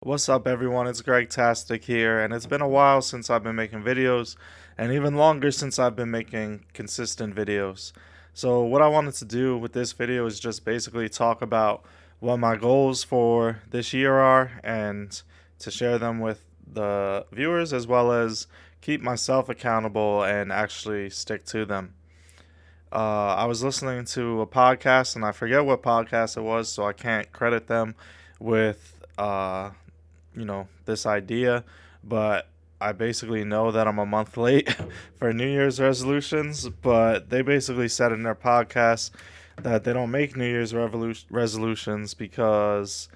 What's up, everyone? It's Greg Tastic here, and it's been a while since I've been making videos, and even longer since I've been making consistent videos. So, what I wanted to do with this video is just basically talk about what my goals for this year are and to share them with the viewers as well as keep myself accountable and actually stick to them. I was listening to a podcast, and I forget what podcast it was, so I can't credit them with this idea, but I basically know that I'm a month late for New Year's resolutions. But they basically said in their podcast that they don't make New Year's resolutions because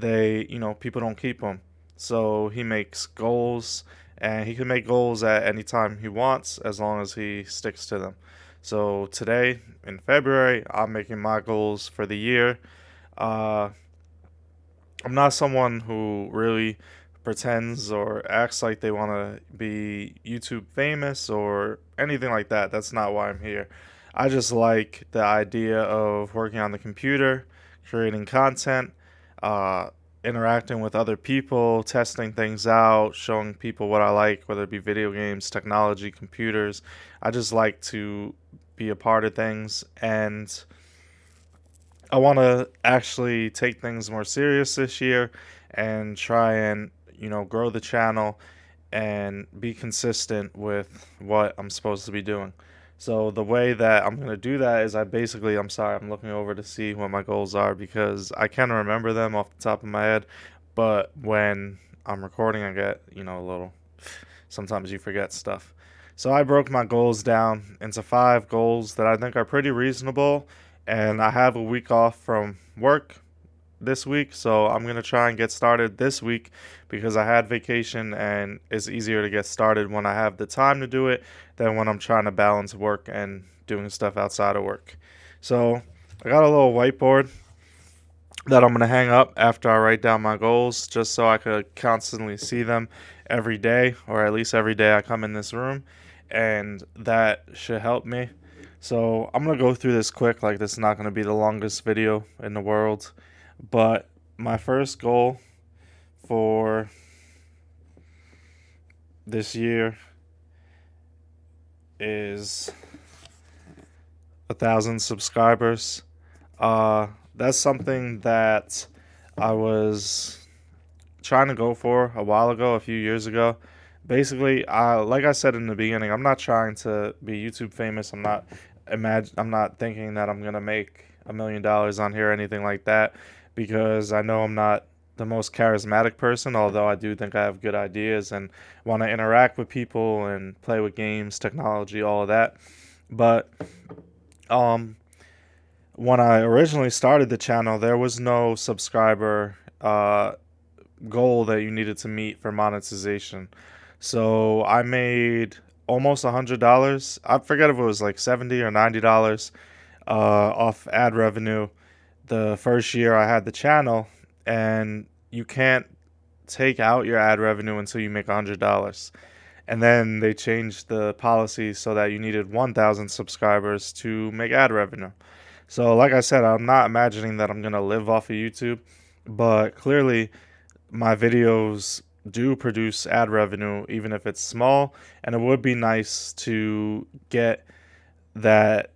people don't keep them. So he makes goals, and he can make goals at any time he wants as long as he sticks to them. So today in February, I'm making my goals for the year. Uh, I'm not someone who really pretends or acts like they want to be YouTube famous or anything like that. That's not why I'm here. I just like the idea of working on the computer, creating content, uh, interacting with other people, testing things out, showing people what I like, whether it be video games, technology, computers. I just like to be a part of things, and I want to actually take things more serious this year and try and, grow the channel and be consistent with what I'm supposed to be doing. So the way that I'm going to do that is I'm sorry, I'm looking over to see what my goals are because I can't remember them off the top of my head, but when I'm recording I get, a little sometimes you forget stuff. So I broke my goals down into 5 goals that I think are pretty reasonable, and I have a week off from work this week, so I'm going to try and get started this week because I had vacation and it's easier to get started when I have the time to do it than when I'm trying to balance work and doing stuff outside of work. So I got a little whiteboard that I'm going to hang up after I write down my goals just so I could constantly see them every day, or at least every day I come in this room, and that should help me. So I'm going to go through this quick, like this is not going to be the longest video in the world, but my first goal for this year is 1,000 subscribers. Uh, that's something that I was trying to go for a while ago, a few years ago. Basically, like I said in the beginning, I'm not trying to be YouTube famous. I'm not thinking that I'm gonna make $1 million on here or anything like that, because I know I'm not the most charismatic person. Although I do think I have good ideas and want to interact with people and play with games, technology, all of that. But um, when I originally started the channel, there was no subscriber goal that you needed to meet for monetization. So I made almost $100. I forget if it was like $70 or $90 off ad revenue the first year I had the channel, and you can't take out your ad revenue until you make $100. And then they changed the policy so that you needed 1,000 subscribers to make ad revenue. So, like I said, I'm not imagining that I'm gonna live off of YouTube, but clearly my videos do produce ad revenue, even if it's small, and it would be nice to get that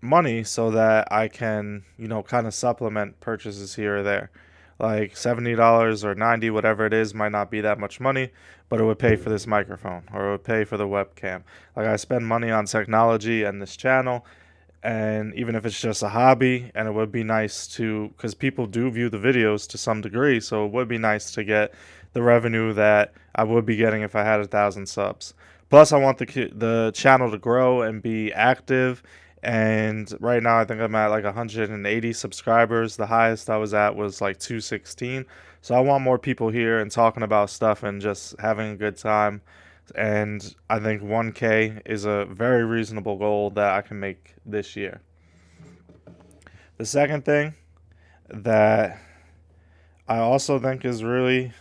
money so that I can, kind of supplement purchases here or there. Like $70 or 90, whatever it is, might not be that much money, but it would pay for this microphone or it would pay for the webcam. Like I spend money on technology and this channel, and even if it's just a hobby, and it would be nice to, because people do view the videos to some degree, so it would be nice to get the revenue that I would be getting if I had 1,000 subs. Plus I want the channel to grow and be active, and right now I think I'm at like 180 subscribers. The highest I was at was like 216. So I want more people here and talking about stuff and just having a good time, and I think 1K is a very reasonable goal that I can make this year. The second thing that I also think is really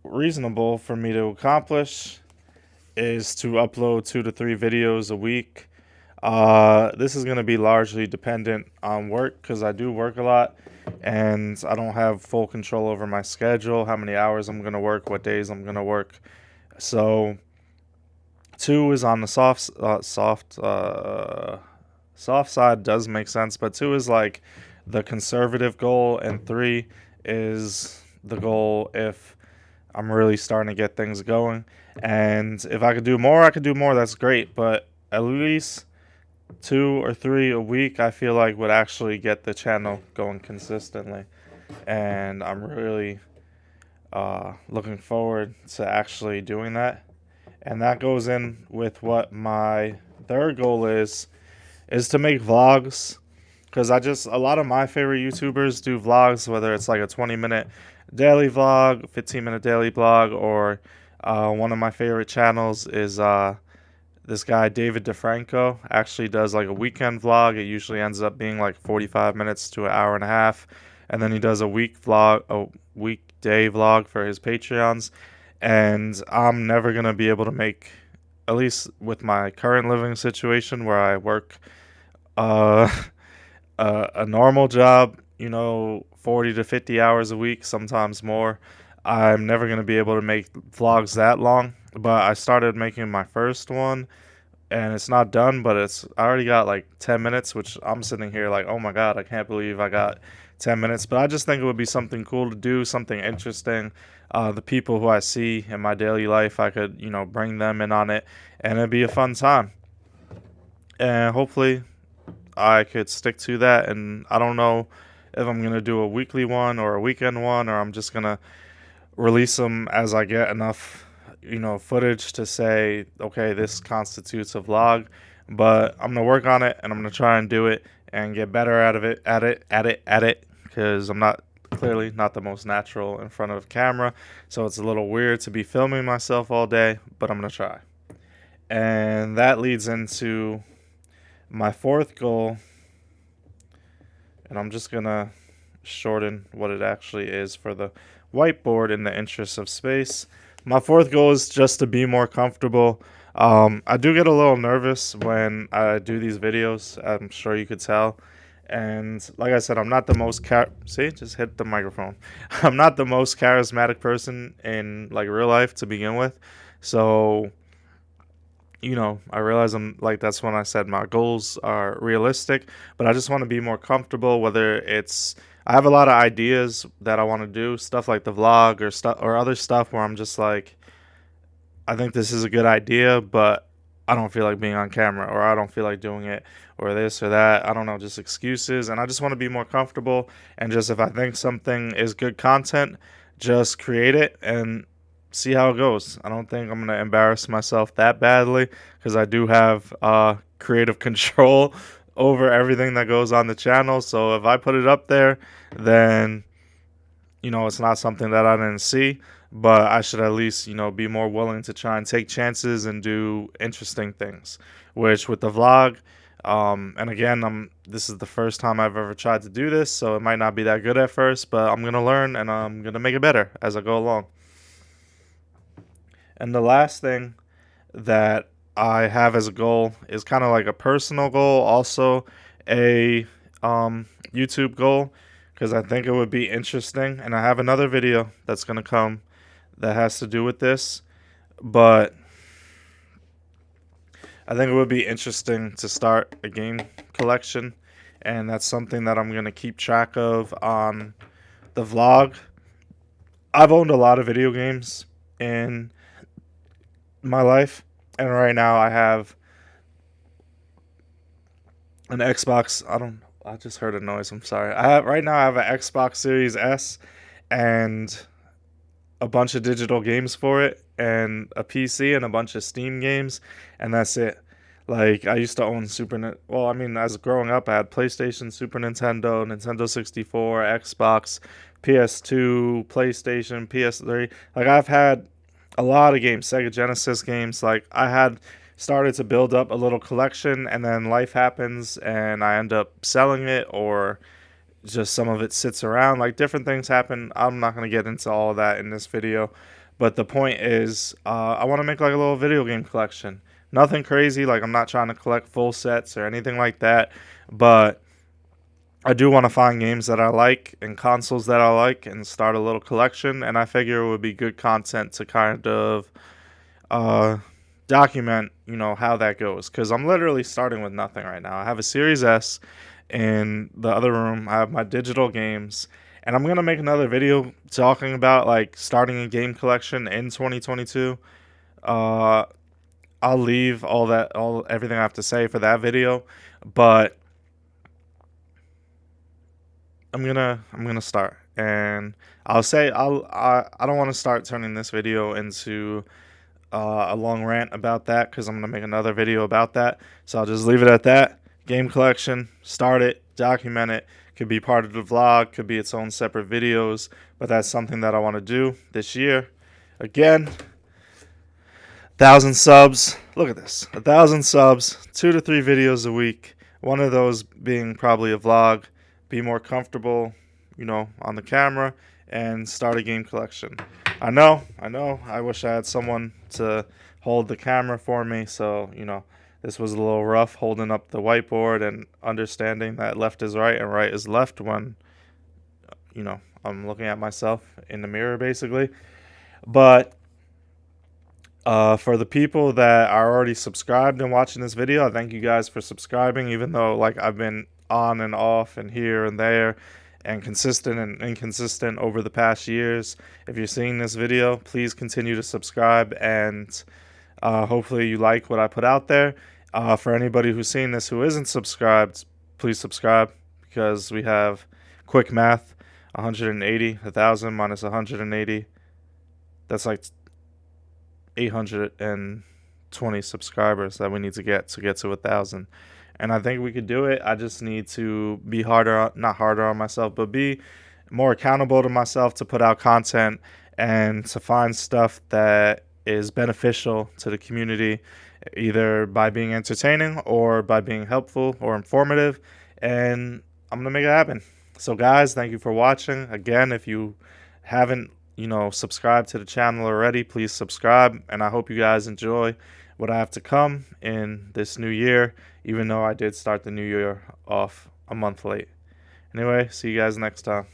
reasonable for me to accomplish is to upload 2 to 3 videos a week. This is gonna be largely dependent on work because I do work a lot, and I don't have full control over my schedule, how many hours I'm gonna work, what days I'm gonna work. So two is on the soft side does make sense, but two is like the conservative goal, and three is the goal if I'm really starting to get things going. And if I could do more, I could do more. That's great, but at least 2 or 3 a week, I feel like would actually get the channel going consistently. And I'm really looking forward to actually doing that. And that goes in with what my third goal is to make vlogs, because a lot of my favorite YouTubers do vlogs, whether it's like a 20-minute daily vlog, 15-minute daily vlog, or one of my favorite channels is this guy David DeFranco actually does like a weekend vlog. It usually ends up being like 45 minutes to an hour and a half, and then he does a weekday vlog for his Patreons. And I'm never gonna be able to make, at least with my current living situation where I work uh, a normal job, 40 to 50 hours a week, sometimes more. I'm never going to be able to make vlogs that long, but I started making my first one and it's not done, but I already got like 10 minutes, which I'm sitting here like, oh my God, I can't believe I got 10 minutes. But I just think it would be something cool to do, something interesting. The people who I see in my daily life, I could, bring them in on it, and it'd be a fun time. And hopefully I could stick to that. And I don't know if I'm going to do a weekly one or a weekend one, or I'm just going to release them as I get enough, footage to say, okay, this constitutes a vlog. But I'm going to work on it, and I'm going to try and do it and get better at it, because I'm not clearly not the most natural in front of camera. So it's a little weird to be filming myself all day, but I'm going to try. And that leads into my fourth goal, and I'm just gonna shorten what it actually is for the whiteboard in the interest of space. My fourth goal is just to be more comfortable. I do get a little nervous when I do these videos, I'm sure you could tell. And like I said, I'm not the most see, just hit the microphone. I'm not the most charismatic person in like real life to begin with. So I realize that's when I said my goals are realistic, but I just want to be more comfortable. I have a lot of ideas that I want to do, stuff like the vlog or stuff or other stuff where I'm just like, I think this is a good idea, but I don't feel like being on camera, or I don't feel like doing it, or this or that. I don't know, just excuses. And I just want to be more comfortable. And just if I think something is good content, just create it and see how it goes. I don't think I'm going to embarrass myself that badly, because I do have creative control over everything that goes on the channel. So if I put it up there, then it's not something that I didn't see, but I should at least, be more willing to try and take chances and do interesting things. Which with the vlog, and again, this is the first time I've ever tried to do this, so it might not be that good at first, but I'm gonna learn and I'm gonna make it better as I go along. And the last thing that I have as a goal is kind of like a personal goal, also a YouTube goal, because I think it would be interesting. And I have another video that's going to come that has to do with this, but I think it would be interesting to start a game collection, and that's something that I'm going to keep track of on the vlog. I've owned a lot of video games in my life, and right now I have an Xbox. I just heard a noise. I'm sorry. Right now I have an Xbox Series S and a bunch of digital games for it, and a PC and a bunch of Steam games, and that's it. Like, I used to own as growing up, I had PlayStation, Super Nintendo, Nintendo 64, Xbox, PS2, PlayStation, PS3. Like, I've had a lot of games, Sega Genesis games. Like, I had started to build up a little collection, and then life happens and I end up selling it, or just some of it sits around. Like, different things happen. I'm not going to get into all of that in this video, but the point is, I want to make like a little video game collection, Nothing crazy, like I'm not trying to collect full sets or anything like that, but I do want to find games that I like and consoles that I like and start a little collection. And I figure it would be good content to kind of uh, document, how that goes. Because I'm literally starting with nothing right now. I have a Series S in the other room. I have my digital games, and I'm gonna make another video talking about like starting a game collection in 2022. Uh, I'll leave all everything I have to say for that video, but I'm gonna start, and I don't want to start turning this video into a long rant about that because I'm gonna make another video about that. So I'll just leave it at that. Game collection, start it, document it. Could be part of the vlog, could be its own separate videos, but that's something that I want to do this year. Again, 1,000 subs. Look at this, 1,000 subs, 2 to 3 videos a week. One of those being probably a vlog. Be more comfortable, on the camera, and start a game collection. I know. I wish I had someone to hold the camera for me. So, this was a little rough holding up the whiteboard and understanding that left is right and right is left when, I'm looking at myself in the mirror, basically. But for the people that are already subscribed and watching this video, I thank you guys for subscribing, even though like I've been on and off and here and there and consistent and inconsistent over the past years. If you're seeing this video, please continue to subscribe, and hopefully you like what I put out there. For anybody who's seeing this who isn't subscribed, please subscribe, because we have quick math. 180, 1,000 minus 180, that's like 820 subscribers that we need to get to 1,000. And I think we could do it. I just need to be not harder on myself, but be more accountable to myself to put out content and to find stuff that is beneficial to the community, either by being entertaining or by being helpful or informative. And I'm going to make it happen. So guys, thank you for watching. Again, if you haven't, subscribe to the channel already, please subscribe. And I hope you guys enjoy what I have to come in this new year, even though I did start the new year off a month late. Anyway, see you guys next time.